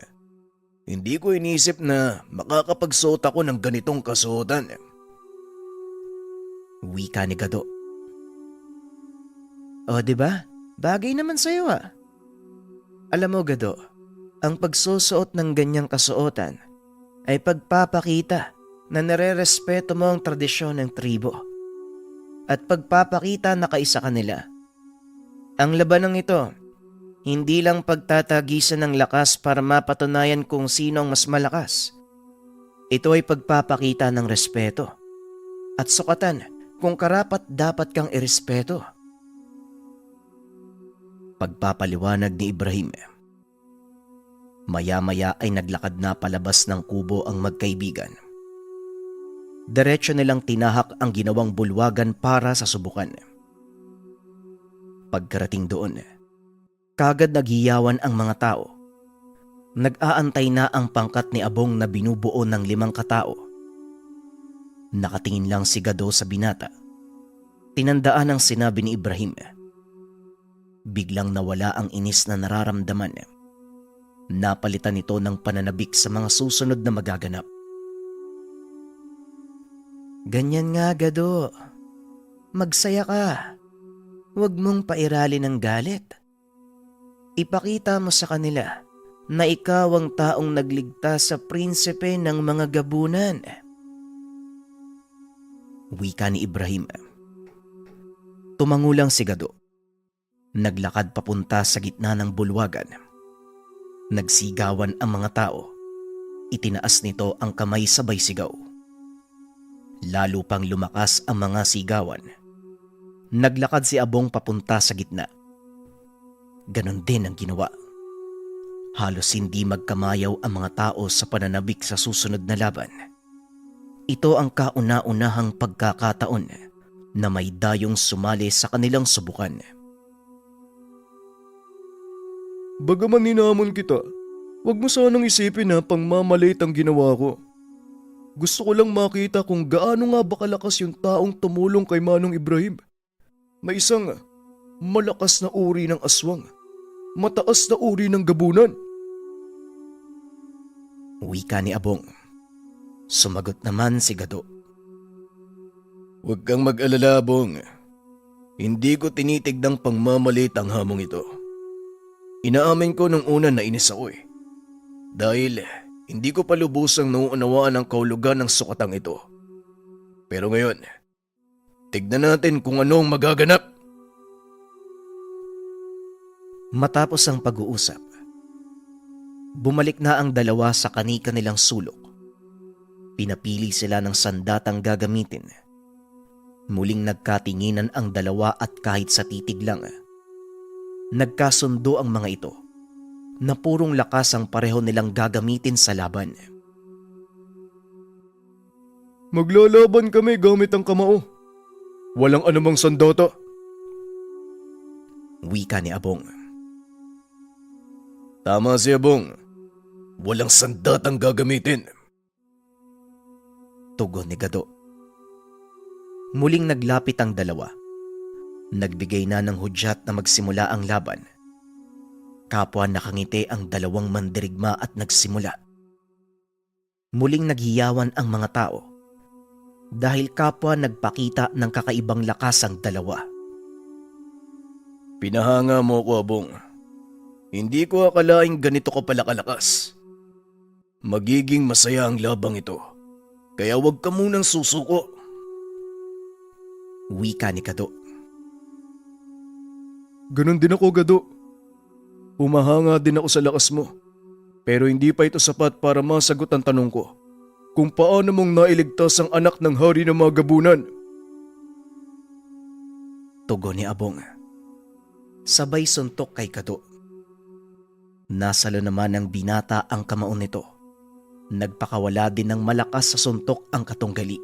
hindi ko inisip na makakapagsuot ako ng ganitong kasuotan. Wika ni Gado. O diba? Bagay naman sa'yo Alam mo Gado, ang pagsusuot ng ganyang kasuotan ay pagpapakita na nare-respeto mo ang tradisyon ng tribo at pagpapakita na kaisa ka nila. Ang labanang ito, hindi lang pagtatagisan ng lakas para mapatunayan kung sino ang mas malakas. Ito ay pagpapakita ng respeto at sukatan kung karapat dapat kang irespeto. Pagpapaliwanag ni Ibrahim. Maya-maya ay naglakad na palabas ng kubo ang magkaibigan. Diretso nilang tinahak ang ginawang bulwagan para sa subukan. Pagkarating doon, kagad naghiyawan ang mga tao. Nag-aantay na ang pangkat ni Abong na binubuo ng 5 katao. Nakatingin lang si Gado sa binata. Tinandaan ang sinabi ni Ibrahim. Biglang nawala ang inis na nararamdaman. Napalitan ito ng pananabik sa mga susunod na magaganap. Ganyan nga, Gado. Magsaya ka. Huwag mong pairali ng galit. Ipakita mo sa kanila na ikaw ang taong nagligtas sa prinsipe ng mga gabunan. Wika ni Ibrahim. Tumangulang si Gado. Naglakad papunta sa gitna ng bulwagan. Nagsigawan ang mga tao. Itinaas nito ang kamay sabay sigaw. Lalo pang lumakas ang mga sigawan. Naglakad si Abong papunta sa gitna. Ganon din ang ginawa. Halos hindi magkamayaw ang mga tao sa pananabik sa susunod na laban. Ito ang kauna-unahang pagkakataon na may dayong sumali sa kanilang subukan. Bagaman hinamon kita, huwag mo sanang isipin na pangmamalit ang ginawa ko. Gusto ko lang makita kung gaano nga ba kalakas yung taong tumulong kay Manong Ibrahim. May isang malakas na uri ng aswang, mataas na uri ng gabunan. Wika ni Abong. Sumagot naman si Gado. Huwag kang mag-alala, Abong. Hindi ko tinitigdang pangmamalit ang hamong ito. Inaamin ko nung una na inis ako eh. Dahil hindi ko pa lubusang nauunawaan ang kahulugan ng sukatang ito. Pero ngayon, tignan natin kung ano ang magaganap. Matapos ang pag-uusap, bumalik na ang dalawa sa kani-kanilang sulok. Pinapili sila ng sandatang gagamitin. Muling nagkatinginan ang dalawa at kahit sa titig lang, nagkasundo ang mga ito na purong lakas ang pareho nilang gagamitin sa laban. Maglalaban kami gamit ang kamao. Walang anumang sandata. Wika ni Abong. Tama si Abong. Walang sandatang gagamitin. Tugon ni Gado. Muling naglapit ang dalawa. Nagbigay na ng hudyat na magsimula ang laban. Kapwa nakangiti ang dalawang mandirigma at nagsimula. Muling naghiyawan ang mga tao dahil kapwa nagpakita ng kakaibang lakas ang dalawa. Pinahanga mo ko, Abong. Hindi ko akalaing ganito ka pala kalakas. Magiging masaya ang labang ito. Kaya huwag ka munang susuko. Wika ni Gado. Ganon din ako, Gado. Humahanga din ako sa lakas mo. Pero hindi pa ito sapat para masagot ang tanong ko. Kung paano mong nailigtas ang anak ng hari ng mga gabunan. Tugon ni Abong. Sabay suntok kay Gado. Nasalo naman ng binata ang kamaon nito. Nagpakawala din ng malakas sa suntok ang katunggali.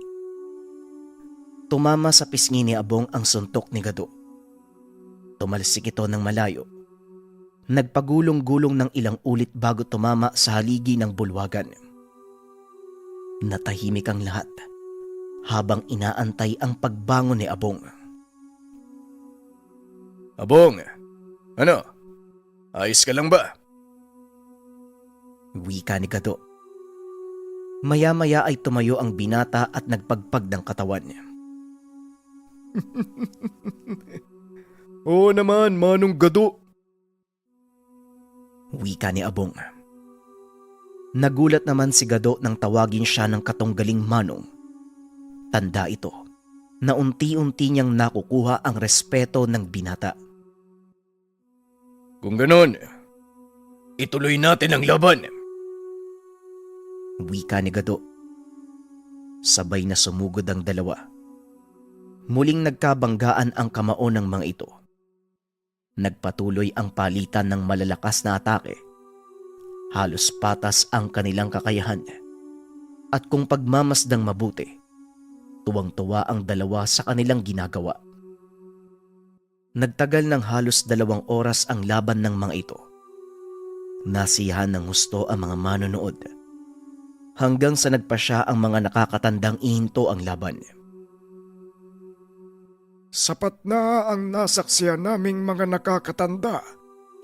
Tumama sa pisngi ni Abong ang suntok ni Gado. Tumalsik ito ng malayo. Nagpagulong-gulong ng ilang ulit bago tumama sa haligi ng bulwagan. Natahimik ang lahat habang inaantay ang pagbangon ni Abong. Abong, ano? Ayos ka lang ba? Wika ni Gado. Maya-maya ay tumayo ang binata at nagpagpag ng katawan niya. Oo naman, Manong Gado. Wika ni Abong. Nagulat naman si Gado nang tawagin siya ng katunggaling Manong. Tanda ito na unti-unti niyang nakukuha ang respeto ng binata. Kung ganon, ituloy natin ang laban. Wika ni Gado. Sabay na sumugod ang dalawa. Muling nagkabanggaan ang kamao ng mga ito. Nagpatuloy ang palitan ng malalakas na atake. Halos patas ang kanilang kakayahan. At kung pagmamasdang mabuti, tuwang-tuwa ang dalawa sa kanilang ginagawa. Nagtagal ng halos 2 oras ang laban ng mga ito. Nasiyahan ng husto ang mga manonood. Hanggang sa nagpasya ang mga nakakatandang ihinto ang laban. Sapat na ang nasaksiyan naming mga nakakatanda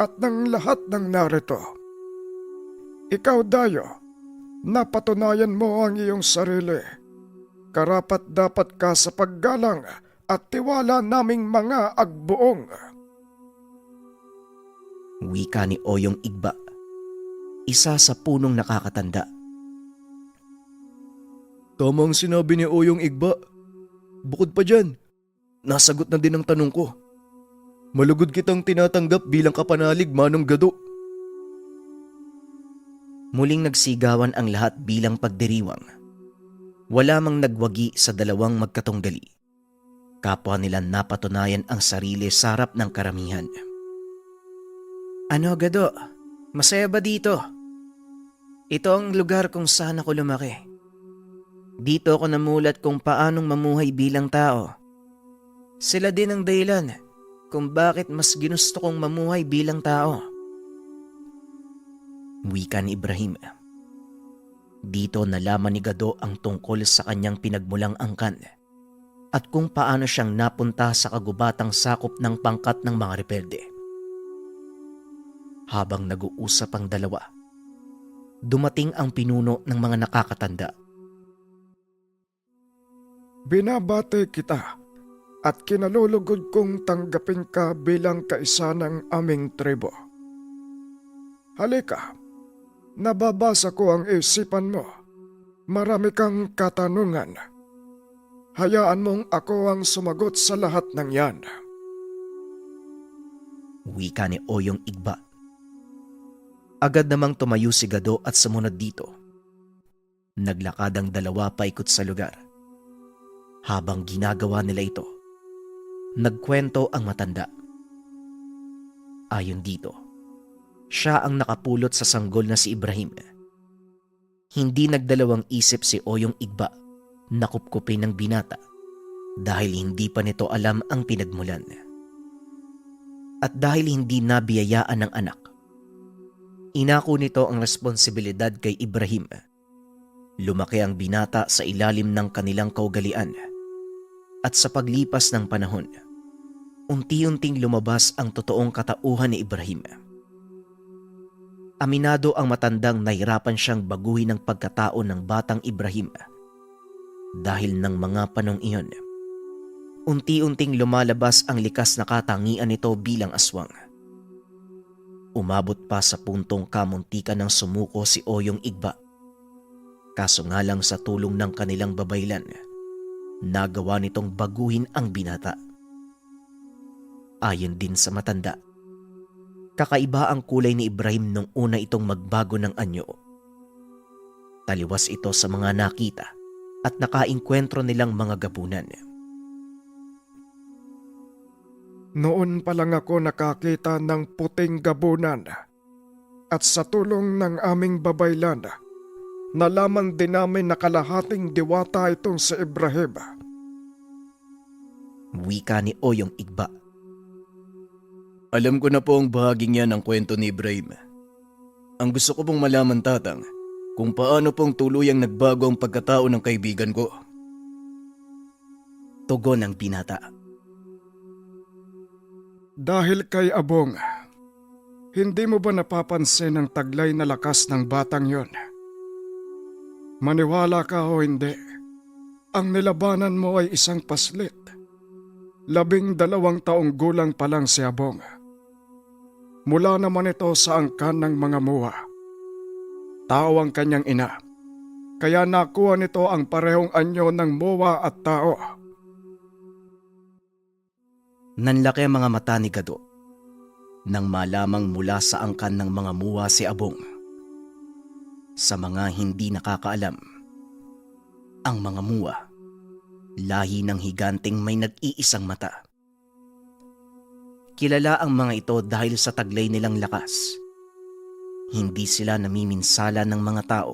at ng lahat ng narito. Ikaw, Dayo, napatunayan mo ang iyong sarili. Karapat dapat ka sa paggalang at tiwala naming mga agbuong. Wika ni Oyong Igba, isa sa punong nakakatanda. Tama ang sinabi ni Oyong Igba. Bukod pa dyan, nasagot na din ang tanong ko. Malugod kitang tinatanggap bilang kapanalig, Manong Gado. Muling nagsigawan ang lahat bilang pagdiriwang. Wala mang nagwagi sa dalawang magkatunggali. Kapwa nila napatunayan ang sarili sa harap ng karamihan. Ano, Gado? Masaya ba dito? Ito ang lugar kung saan ako lumaki. Dito ako namulat kung paanong mamuhay bilang tao. Sila din ang dahilan kung bakit mas ginusto kong mamuhay bilang tao. Wika ni Ibrahim. Dito nalaman ni Gado ang tungkol sa kanyang pinagmulang angkan at kung paano siyang napunta sa kagubatang sakop ng pangkat ng mga rebelde. Habang nag-uusap ang dalawa, dumating ang pinuno ng mga nakakatanda. Binabati kita at kinalulugod kong tanggapin ka bilang kaisa ng aming tribo. Halika, nababasa ko ang isipan mo. Marami kang katanungan. Hayaan mong ako ang sumagot sa lahat ng yan. Wika ni Oyong Igba. Agad namang tumayo si Gado at sumunod dito. Naglakad ang dalawa paikot sa lugar. Habang ginagawa nila ito, nagkwento ang matanda. Ayon dito, siya ang nakapulot sa sanggol na si Ibrahim. Hindi nagdalawang isip si Oyong Igba na kupkupin ng binata dahil hindi pa nito alam ang pinagmulan. At dahil hindi nabiyayaan ng anak, inako nito ang responsibilidad kay Ibrahim. Lumaki ang binata sa ilalim ng kanilang kaugalian at sa paglipas ng panahon, unti-unting lumabas ang totoong katauhan ni Ibrahim. Aminado ang matandang nahirapan siyang baguhin ang pagkatao ng batang Ibrahim. Dahil ng mga panong iyon, unti-unting lumalabas ang likas na katangian nito bilang aswang. Umabot pa sa puntong kamuntikan ng sumuko si Oyong Igba. Kaso nga lang sa tulong ng kanilang babaylan, nagawa nitong baguhin ang binata. Ayon din sa matanda, kakaiba ang kulay ni Ibrahim nung una itong magbago ng anyo. Taliwas ito sa mga nakita at nakainkwentro nilang mga gabunan. Noon pa lang ako nakakita ng puting gabunan at sa tulong ng aming babaylan, nalaman din namin na kalahating diwata itong si Ibrahim. Wika ni Oyong Igba. Alam ko na po ang bahaging yan ng kwento ni Ibrahim. Ang gusto ko pong malaman, Tatang, kung paano pong tuluyang nagbago ang pagkatao ng kaibigan ko. Tugon ng binata. Dahil kay Abong, hindi mo ba napapansin ang taglay na lakas ng batang yon? Maniwala ka o hindi, ang nilabanan mo ay isang paslit. 12 taong gulang pa lang si Abong. Mula naman ito sa angkan ng mga muwa. Tao ang kanyang ina, kaya nakuha nito ang parehong anyo ng muwa at tao. Nanlaki ang mga mata ni Gado nang malamang mula sa angkan ng mga muwa si Abong. Sa mga hindi nakakaalam, ang mga muwa, lahi ng higanteng may nag-iisang mata. Kilala ang mga ito dahil sa taglay nilang lakas. Hindi sila namiminsala ng mga tao.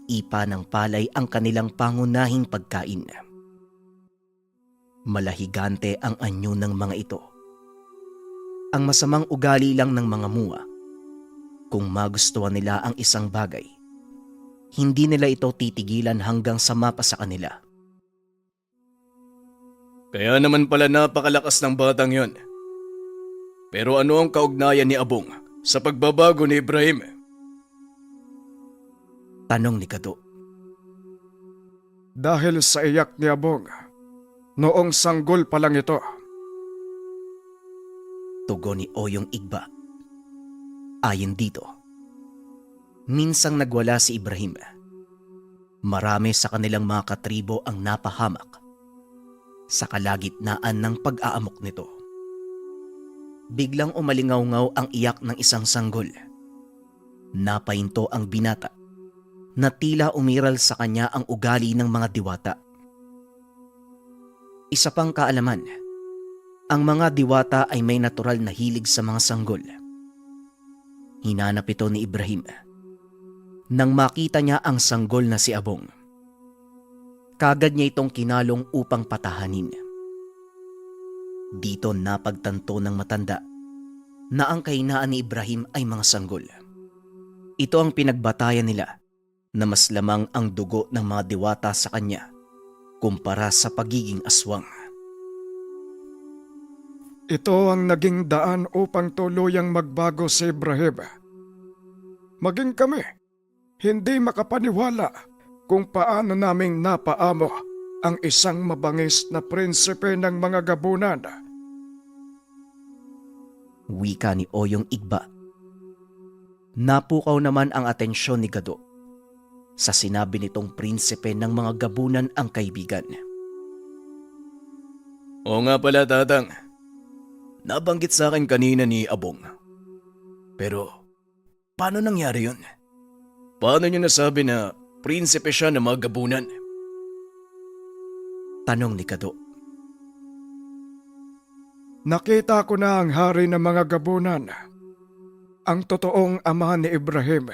Ipa ng palay ang kanilang pangunahing pagkain. Malahigante ang anyo ng mga ito. Ang masamang ugali lang ng mga muwa, kung magustuhan nila ang isang bagay, hindi nila ito titigilan hanggang sa mapasa kanila. Kaya naman pala napakalakas ng batang yon. Pero ano ang kaugnayan ni Abong sa pagbabago ni Ibrahim? Tanong ni Gado. Dahil sa iyak ni Abong, noong sanggol pa lang ito. Tugon ni Oyong Igba. Ayon dito, minsang nagwala si Ibrahim. Marami sa kanilang mga katribo ang napahamak sa kalagitnaan ng pag-aamok nito. Biglang umalingaw-ngaw ang iyak ng isang sanggol. Napahinto ang binata na tila umiral sa kanya ang ugali ng mga diwata. Isa pang kaalaman, ang mga diwata ay may natural na hilig sa mga sanggol. Hinanap ito ni Ibrahim nang makita niya ang sanggol na si Abong. Kagad niya itong kinalong upang patahanin. Dito napagtanto ng matanda na ang kahinaan ni Ibrahim ay mga sanggol. Ito ang pinagbatayan nila na mas lamang ang dugo ng mga diwata sa kanya kumpara sa pagiging aswang. Ito ang naging daan upang tuluyang magbago si Ibrahim. Maging kami, hindi makapaniwala kung paano naming napaamo ang isang mabangis na prinsipe ng mga gabunan. Wika ni Oyong Igba. Napukaw naman ang atensyon ni Gado sa sinabi nitong prinsipe ng mga gabunan ang kaibigan. Oo nga pala, Tatang. Nabanggit sa akin kanina ni Abong. Pero, paano nangyari yun? Paano niyo nasabi na prinsipe siya ng mga gabunan? Tanong ni Gado. Nakita ko na ang hari ng mga gabunan, ang totoong ama ni Ibrahim.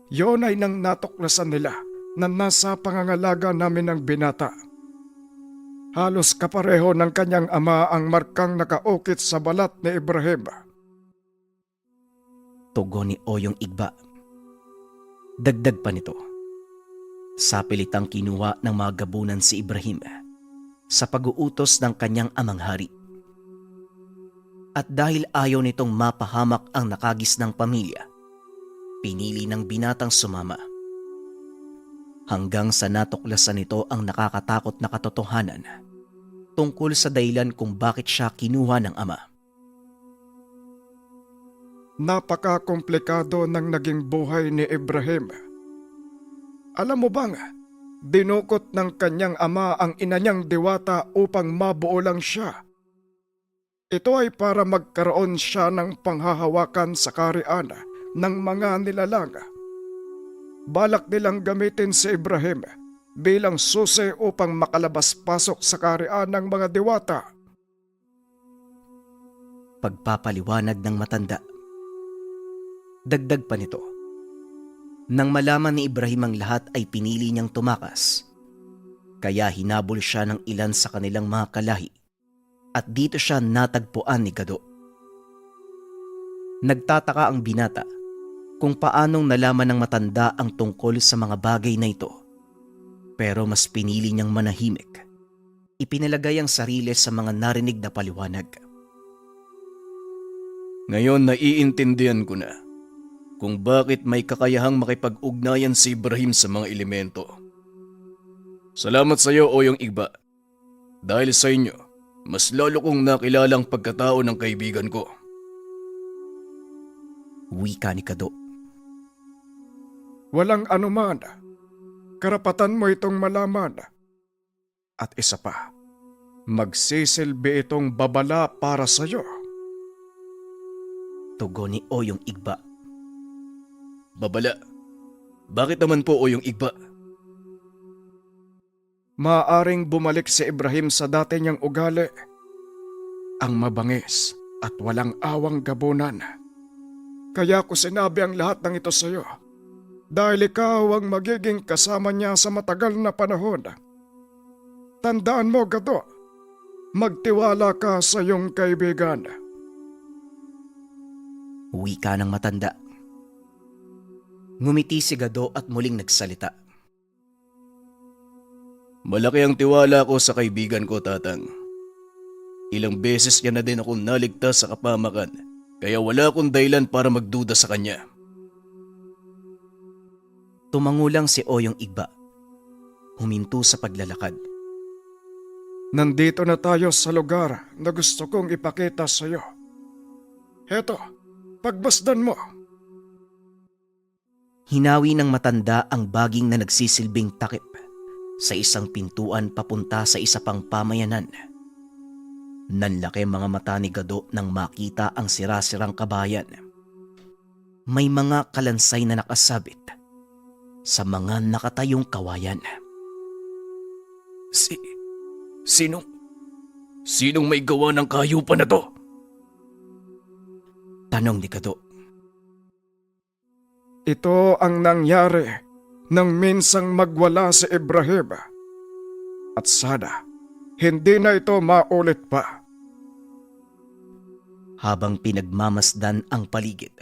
Yon ay nang natuklasan nila na nasa pangangalaga namin ng binata. Halos kapareho ng kanyang ama ang markang nakaukit sa balat ni Ibrahim. Tugon ni Oyong Igba. Dagdag pa nito, sa pilitang kinuha ng mga gabunan si Ibrahim sa pag-uutos ng kanyang amang hari. At dahil ayaw nitong mapahamak ang nakagisnang pamilya, pinili ng binatang sumama. Hanggang sa natuklasan nito ang nakakatakot na katotohanan tungkol sa dahilan kung bakit siya kinuha ng ama. Napaka-komplikado ng naging buhay ni Ibrahim. Alam mo bang, dinukot ng kanyang ama ang ina niyang diwata upang mabuo lang siya. Ito ay para magkaroon siya ng panghahawakan sa karian ng mga nilalang. Balak nilang gamitin si Ibrahim bilang susi upang makalabas-pasok sa karian ng mga diwata. Pagpapaliwanag ng matanda. Dagdag pa nito, nang malaman ni Ibrahim ang lahat ay pinili niyang tumakas, kaya hinabol siya ng ilan sa kanilang mga kalahi at dito siya natagpuan ni Gado. Nagtataka ang binata kung paanong nalaman ng matanda ang tungkol sa mga bagay na ito, pero mas pinili niyang manahimik. Ipinalagay ang sarili sa mga narinig na paliwanag. Ngayon naiintindihan ko na kung bakit may kakayahang makipag-ugnayan si Ibrahim sa mga elemento. Salamat sa iyo, Oyong Igba. Dahil sa inyo, mas lalo kong nakilala ang pagkatao ng kaibigan ko. Wika ni Gado. Walang anuman. Karapatan mo itong malaman. At isa pa, magsisilbi itong babala para sa iyo. Tugon ni Oyong Igba. Babala, bakit naman po, Oyong Igba? Maaring bumalik si Ibrahim sa dati niyang ugali. Ang mabangis at walang awang gabunan. Kaya ko sinabi ang lahat ng ito sa iyo. Dahil ikaw ang magiging kasama niya sa matagal na panahon. Tandaan mo, Gado, magtiwala ka sa iyong kaibigan. Wika ng matanda. Ngumiti si Gado at muling nagsalita. Malaki ang tiwala ko sa kaibigan ko, Tatang. Ilang beses niya na din akong naligtas sa kapamakan, kaya wala akong dahilan para magduda sa kanya. Tumangulang si Oyong Igba. Huminto sa paglalakad. Nandito na tayo sa lugar na gusto kong ipakita sa iyo. Heto, pagbasdan mo. Hinawi ng matanda ang baging na nagsisilbing takip sa isang pintuan papunta sa isa pang pamayanan. Nanlaki mga mata ni Gado nang makita ang sirasirang kabayan. May mga kalansay na nakasabit sa mga nakatayong kawayan. Sinong may gawa ng kahayupan na to? Tanong ni Gado. Ito ang nangyari nang minsang magwala si Ibrahim. At sana, hindi na ito maulit pa. Habang pinagmamasdan ang paligid,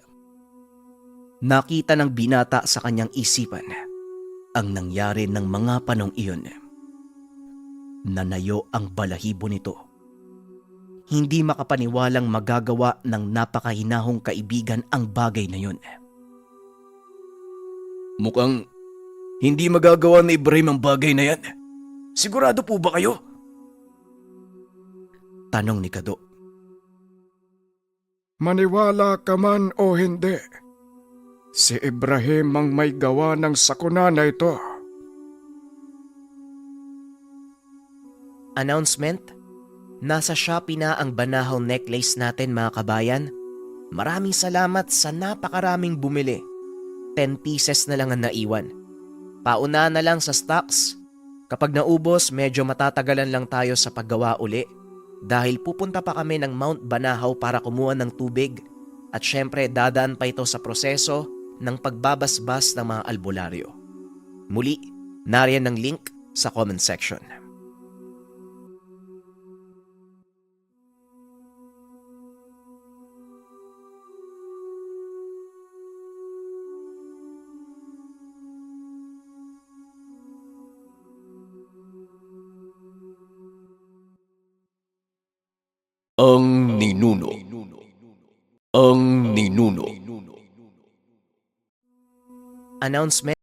nakita ng binata sa kanyang isipan ang nangyari ng mga panong iyon. Nanayo ang balahibo nito. Hindi makapaniwalang magagawa ng napakahinahong kaibigan ang bagay na yun. Mukhang hindi magagawa ni Ibrahim ang bagay na yan. Sigurado po ba kayo? Tanong ni Gado. Maniwala ka man o hindi, Si Ibrahim ang may gawa ng sakuna na ito. Announcement? Nasa Shopee na ang Banahaw necklace natin mga kabayan. Maraming salamat sa napakaraming bumili. 10 pieces na lang ang naiwan. Pauna na lang sa stocks. Kapag naubos, medyo matatagalan lang tayo sa paggawa uli dahil pupunta pa kami ng Mount Banahaw para kumuha ng tubig at syempre dadaan pa ito sa proseso ng pagbabasbas ng mga albularyo. Muli, nariyan ang link sa comment section. Ang ninuno. Ang ninuno. Announcement.